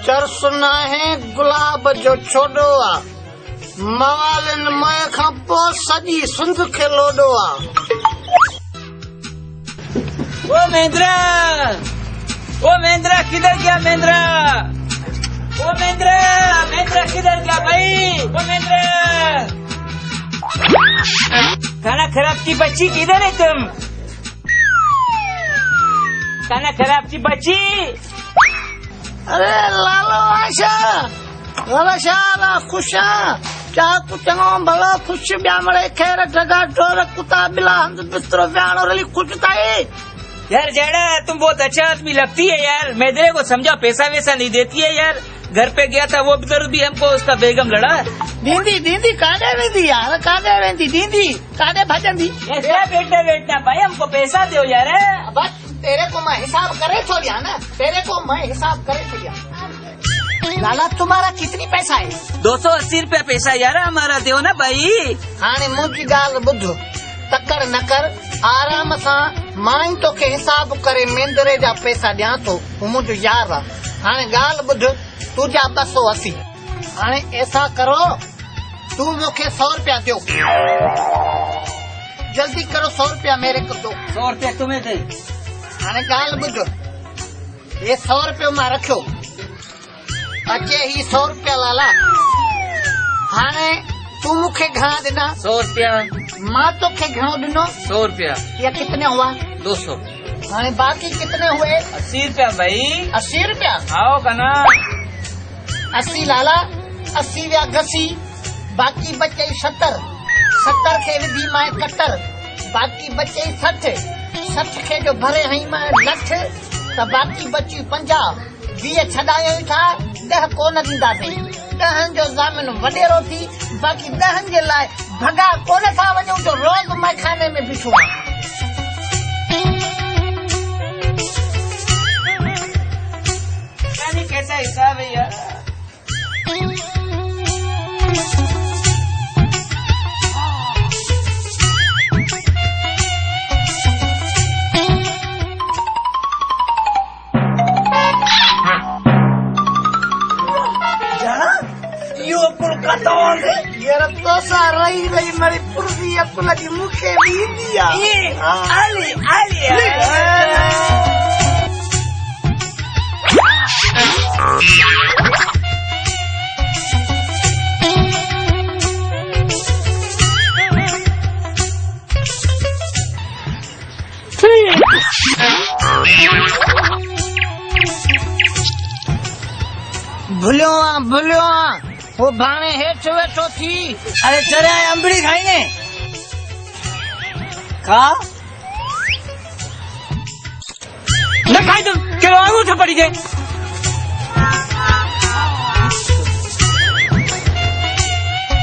चरसुना है गुलाब जो छोड़ो आ मवालिन मय खां पोइ सॼी सुंद खे लोॾो आ। ओ महेंद्रा किधर गया महेंद्रा? ओ महेंद्रा किधर गया भाई? ओ महेंद्रा खाना खराब की बच्ची किधर है तुम? खाना खराब की बच्ची। अरे लालो आशा खुश क्या कुछ भलो खुश ब्या मरे खैर जगह डोर कुत्ता बिला हंस बिस्तरो व्यानो रली खुश ताई। यार जेड़ा तुम बहुत अच्छा आदमी लगती है यार। मेरे को समझा पैसा वैसा नहीं देती है यार। घर पे गया था वो भी हमको उसका बेगम लड़ा। दीदी काडे वेंदी यार काडे वेंदी दीदी काडे भजंदी ऐसा बैठना भाई हमको पैसा दो यार। बस तेरे को मैं हिसाब करे छोड़िया ना हिसाब करे छोड़िया। लाला तुम्हारा कितनी पैसा है? 280 रुपया पैसा यार हमारा दो ना भाई। हाणे मुंहिंजी ॻाल्हि ॿुध तकड़ न कर आराम सां मां ई तोखे हिसाब करे मेंदरे जा पैसा ॾियां थो हू मुंहिंजो यार आहे। हाणे ॻाल्हि ॿुध तुंहिंजा 280 हाणे ऐसा करो तू मूंखे 100 रुपया ॾियो जल्दी करो 100 रुपया मेरे को दो। 100 रुपया तुम्हें दे। हाणे ॻाल्हि ॿुध ये 100 रुपयो मां रखियो अचे ही 100 रुपया लाला। हाणे तू मूंखे घणा ॾिना? 100 रुपया। मां तोखे घणो ॾिनो? 100 रुपया। या कितने हुआ? 200। हाणे बाकी कितने हुए? 80 रुपया भाई। 80 रुपया आओ का ना 80 लाला 80 व्या घसी बाकी बचे 70 खे विधी मां 71 बाकी बचे 60 खे जो भरे हई मां लठ त बाकी बची 50 20 छॾायो था 10 कोन ॾींदासीं। 10 जो ज़ामिन वॾेरो थी बाकी 10 जे लाइ भॻा कोन था वञूं तो रोज़ मैं खाने में बीठो यानी कैसा हिसाब है यार? यार तो सारा ही रही मेरी पुरसी अकुल की मुखे भी दिया। आली भुलियो वो भाणे हेठ वेठो थी। अरे चले अंबड़ी खाएंगे खा न खाई तुम के आंगूर से पड़ी गए।